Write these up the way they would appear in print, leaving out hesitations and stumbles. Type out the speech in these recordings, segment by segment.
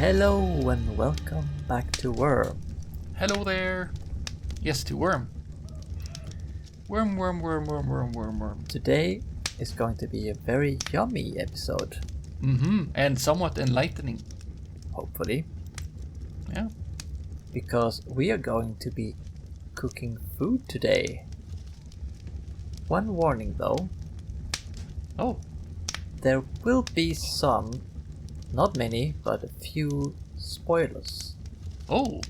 Hello and welcome back to Wurm. Hello there. Yes, to Wurm. Wurm. Today is going to be a very yummy episode. And somewhat enlightening. Hopefully. Yeah. Because we are going to be cooking food today. One warning though. Oh. There will be some, not many, but a few spoilers. Oh.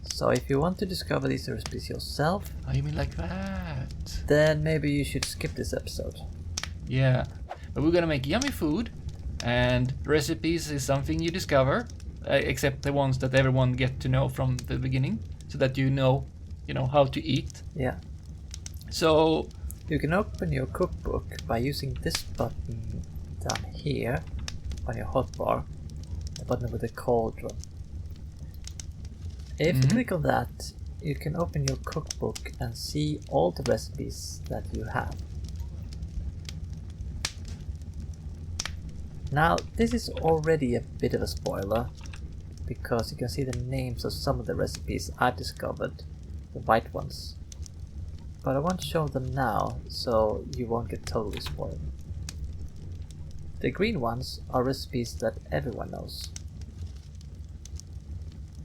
So if you want to discover these recipes yourself, Oh, you mean like that? then maybe you should skip this episode. Yeah. But we're gonna make yummy food, and recipes is something you discover, except the ones that everyone get to know from the beginning, so that you know how to eat. Yeah. So You can open your cookbook by using this button down here on your hotbar, the button with the cauldron. If you click on that, you can open your cookbook and see all the recipes that you have. Now, this is already a bit of a spoiler, because you can see the names of some of the recipes I discovered, the white ones. But I won't show them now, so you won't get totally spoiled. The green ones are recipes that everyone knows.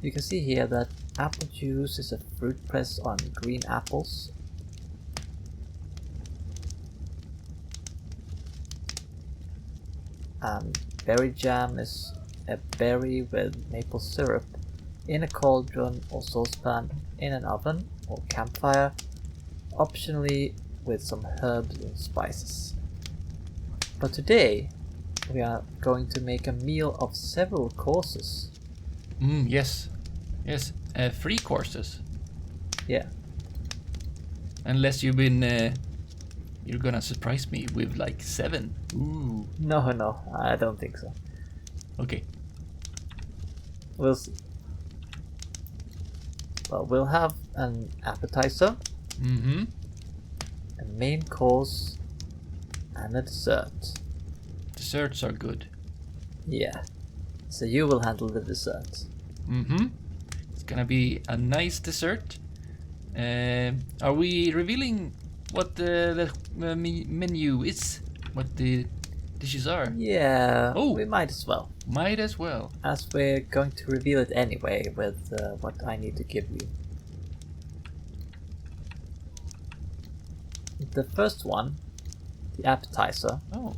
You can see here that apple juice is a fruit press on green apples. And berry jam is a berry with maple syrup in a cauldron or saucepan in an oven or campfire, optionally with some herbs and spices. But today we are going to make a meal of several courses. yes. 3 courses. Yeah. Unless you've been, you're gonna surprise me with like 7. Ooh. No, I don't think so. Okay. We'll see. Well, we'll have an appetizer, a main course, and a dessert. Desserts are good. Yeah. So you will handle the dessert. It's gonna be a nice dessert. Are we revealing what the menu is? What the dishes are? Yeah, Oh. we might as well. Might as well. As we're going to reveal it anyway with what I need to give you. The first one, the appetizer, Oh,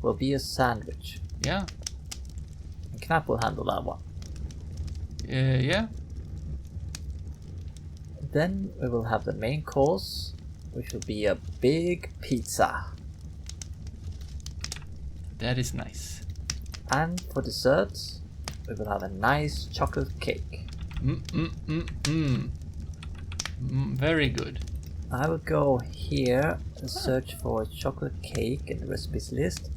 will be a sandwich. yeah. And Knapp will handle that one. Yeah. Then we will have the main course, which will be a big pizza. That is nice. And for dessert, we will have a nice chocolate cake. Very good. I will go here and search for chocolate cake in the recipes list.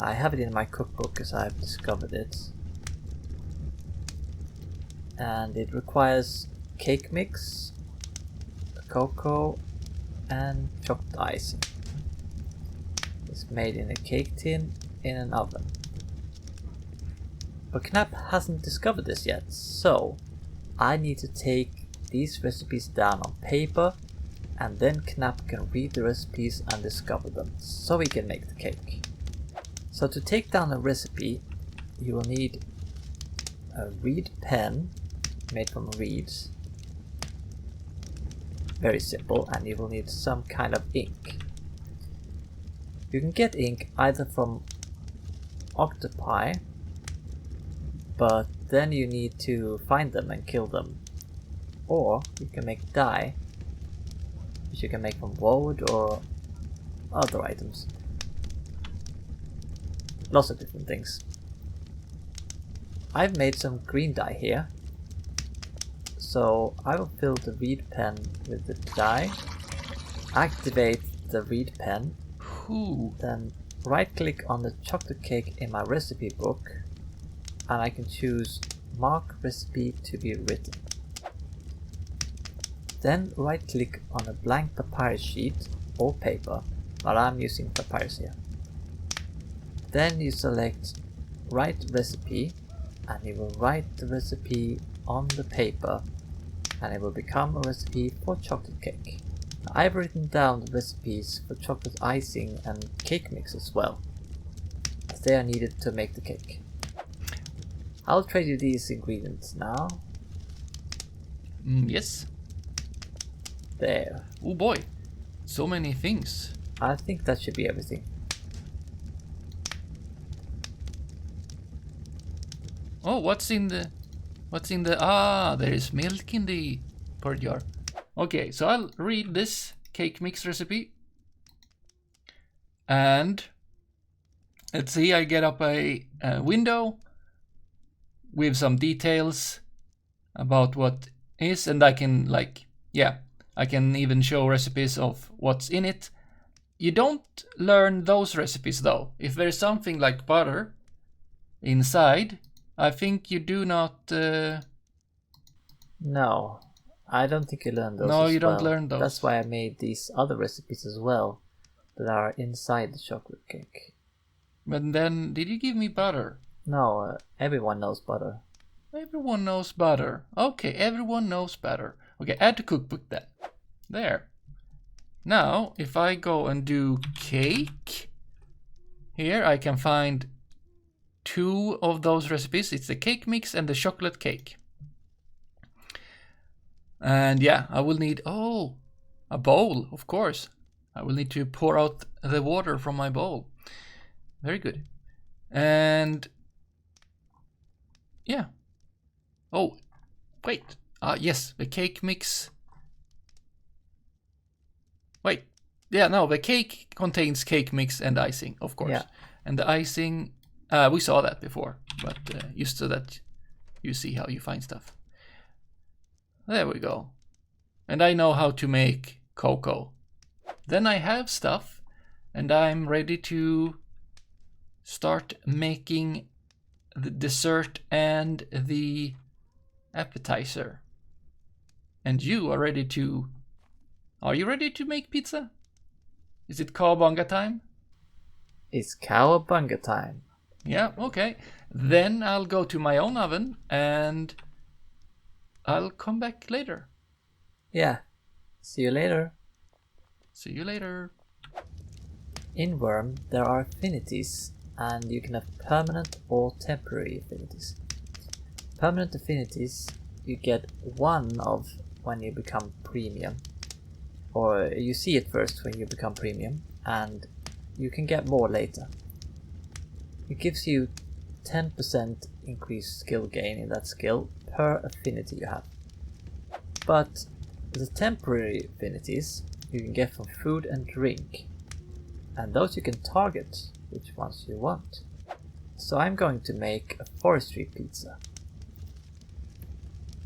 I have it in my cookbook because I've discovered it. And it requires cake mix, cocoa, and chocolate icing. It's made in a cake tin in an oven. But Knapp hasn't discovered this yet, so I need to take these recipes down on paper, and then Knapp can read the recipes and discover them, so we can make the cake. So to take down a recipe, you will need a reed pen made from reeds. Very simple, and you will need some kind of ink. You can get ink either from octopi, but then you need to find them and kill them. Or you can make dye, which you can make from wood or other items. Lots of different things. I've made some green dye here. So I will fill the reed pen with the dye, activate the reed pen, then right click on the chocolate cake in my recipe book, and I can choose mark recipe to be written. Then right click on a blank papyrus sheet or paper, but I'm using papyrus here. Then you select write recipe, and you will write the recipe on the paper, and it will become a recipe for chocolate cake. I've written down the recipes for chocolate icing and cake mix as well, as they are needed to make the cake. I'll trade you these ingredients now. Yes. There. Oh boy, so many things. I think that should be everything. Oh, what's in the there is milk in the porridge jar. Okay, so I'll read this cake mix recipe. And let's see, I get up a window with some details about what is, and I can I can even show recipes of what's in it. You don't learn those recipes though. If there's something like butter inside, I think you do not... No, I don't think you learn those. No, as you don't well. learn those. That's why I made these other recipes as well, that are inside the chocolate cake. But then, did you give me butter? No, everyone knows butter. Everyone knows butter. Okay, everyone knows butter. Okay, add to cookbook then. There. Now, if I go and do cake, here I can find 2 of those recipes. It's the cake mix and the chocolate cake. And yeah, I will need, a bowl, of course. I will need to pour out the water from my bowl. Very good. And yeah. Oh, wait. Yes, the cake mix. Wait. Yeah, no, the cake contains cake mix and icing, of course. Yeah. And the icing, we saw that before, but just so that you see how you find stuff. There we go. And I know how to make cocoa. Then I have stuff, and I'm ready to start making the dessert and the appetizer. And you are ready to... Are you ready to make pizza? Is it cowabunga time? It's cowabunga time. Yeah, okay. Then I'll go to my own oven and I'll come back later. Yeah. See you later. See you later. In Wurm, there are affinities, and you can have permanent or temporary affinities. Permanent affinities you get 1 of when you become premium, or you see it first when you become premium, and you can get more later. It gives you 10% increased skill gain in that skill per affinity you have. But the temporary affinities you can get from food and drink, and those you can target which ones you want. So I'm going to make a forestry pizza.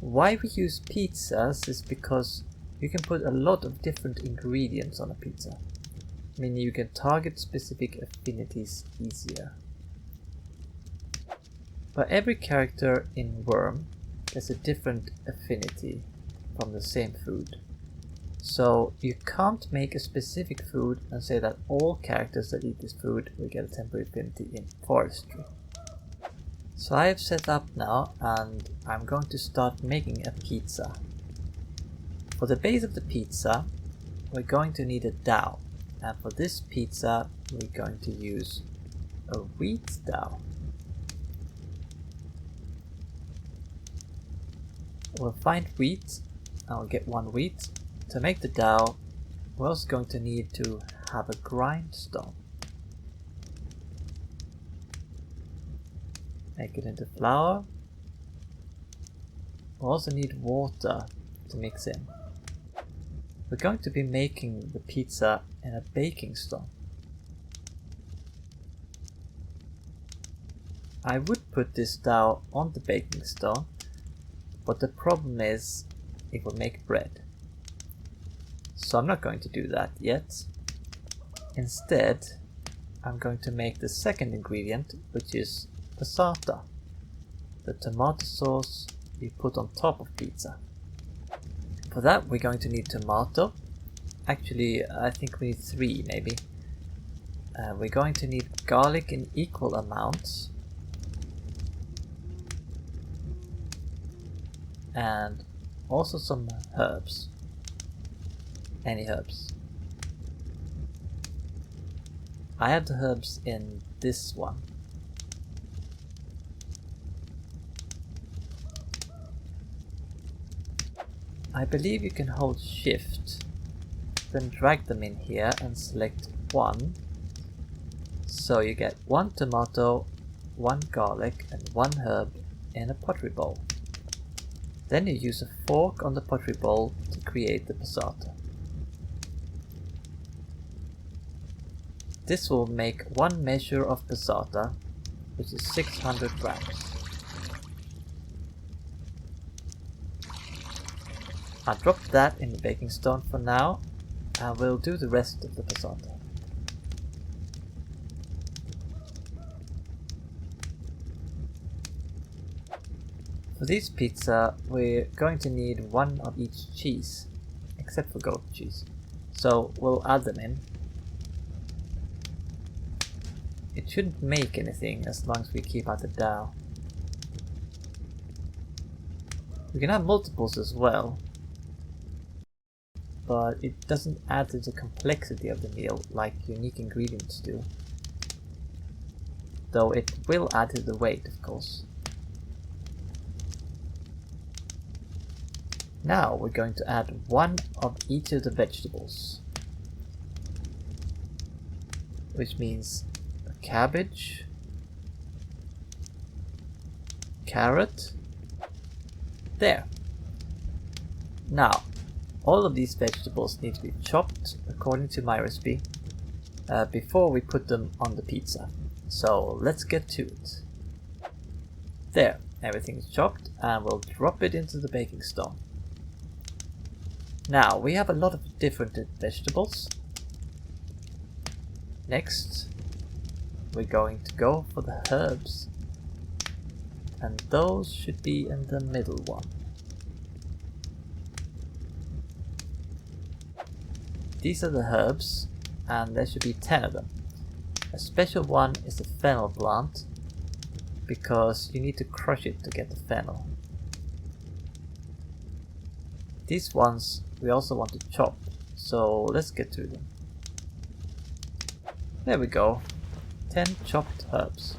Why we use pizzas is because you can put a lot of different ingredients on a pizza, meaning you can target specific affinities easier. But every character in Wurm has a different affinity from the same food. So you can't make a specific food and say that all characters that eat this food will get a temporary affinity in forestry. So I have set up now, and I'm going to start making a pizza. For the base of the pizza, we're going to need a dough, and for this pizza we're going to use a wheat dough. We'll find wheat, and we'll get 1 wheat. To make the dough, we're also going to need to have a grindstone. Make it into flour. We'll also need water to mix in. We're going to be making the pizza in a baking stone. I would put this dough on the baking stone, but the problem is it will make bread. So I'm not going to do that yet. Instead, I'm going to make the second ingredient, which is passata, the tomato sauce you put on top of pizza. For that we're going to need tomato. Actually, I think we need 3 maybe. We're going to need garlic in equal amounts. And also some herbs. Any herbs. I have the herbs in this one. I believe you can hold shift, then drag them in here and select one. So you get 1 tomato, 1 garlic and 1 herb in a pottery bowl. Then you use a fork on the pottery bowl to create the passata. This will make 1 measure of passata, which is 600 grams. I'll drop that in the baking stone for now, and we'll do the rest of the passata. For this pizza, we're going to need 1 of each cheese, except for goat cheese. So we'll add them in. It shouldn't make anything as long as we keep out the dough. We can have multiples as well, but it doesn't add to the complexity of the meal like unique ingredients do. Though it will add to the weight, of course. Now we're going to add 1 of each of the vegetables, which means cabbage, carrot. There. Now, all of these vegetables need to be chopped according to my recipe before we put them on the pizza. So let's get to it. There, everything is chopped, and we'll drop it into the baking stone. Now, we have a lot of different vegetables. Next, we're going to go for the herbs. And those should be in the middle one. These are the herbs, and there should be 10 of them. A special one is the fennel plant, because you need to crush it to get the fennel. These ones we also want to chop, so let's get to them. There we go, 10 chopped herbs.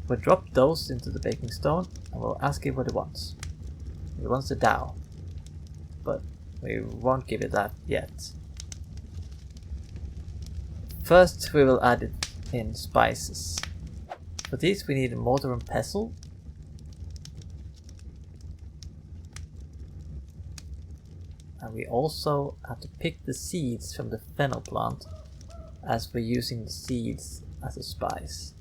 We'll drop those into the baking stone and we'll ask it what it wants. It wants the dough, but we won't give it that yet. First we will add it in spices. For these we need a mortar and pestle. And we also have to pick the seeds from the fennel plant, as we're using the seeds as a spice.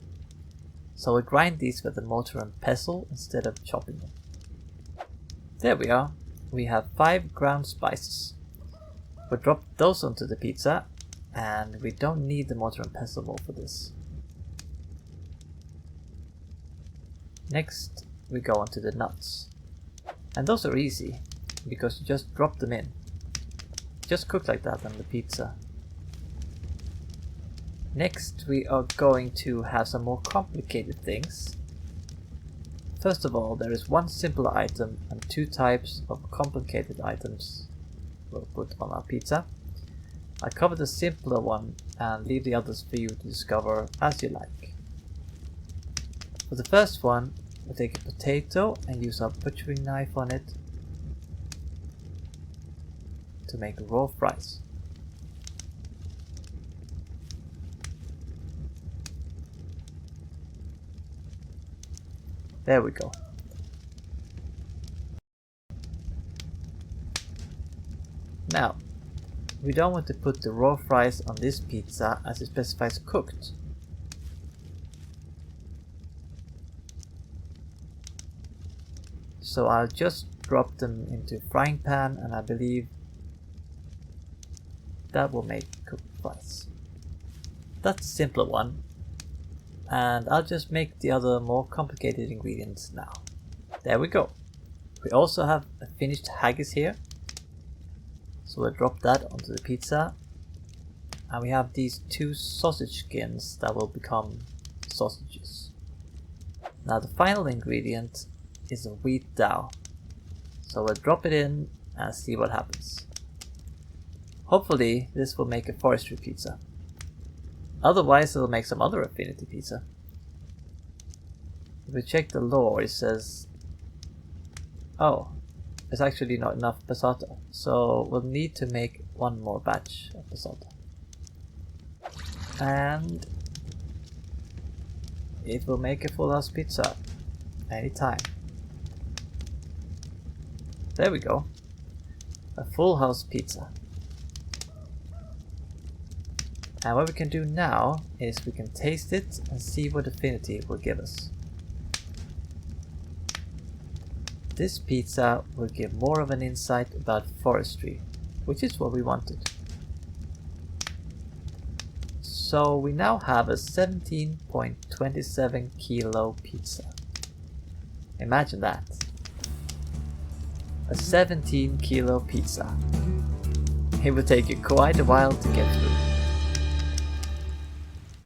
So we grind these with a mortar and pestle instead of chopping them. There we are. We have 5 ground spices. We'll drop those onto the pizza, and we don't need the mortar and pestle more for this. Next we go on to the nuts. And those are easy, because you just drop them in. Just cook like that on the pizza. Next we are going to have some more complicated things. First of all, there is 1 simpler item and 2 types of complicated items we'll put on our pizza. I cover the simpler one and leave the others for you to discover as you like. For the first one, we'll take a potato and use our butchering knife on it to make raw fries. There we go. Now, we don't want to put the raw fries on this pizza as it specifies cooked. So I'll just drop them into a frying pan, and I believe that will make cooked fries. That's a simpler one. And I'll just make the other more complicated ingredients now. There we go. We also have a finished haggis here. So we'll drop that onto the pizza. And we have these 2 sausage skins that will become sausages. Now the final ingredient is a wheat dough. So we'll drop it in and see what happens. Hopefully this will make a forestry pizza. Otherwise it'll make some other affinity pizza. If we check the lore, it says, oh, there's actually not enough passata, so we'll need to make 1 more batch of passata. And it will make a full house pizza anytime. There we go. A full house pizza. And what we can do now is we can taste it and see what affinity it will give us. This pizza will give more of an insight about forestry, which is what we wanted. So we now have a 17.27 kilo pizza. Imagine that. A 17 kilo pizza. It will take you quite a while to get through.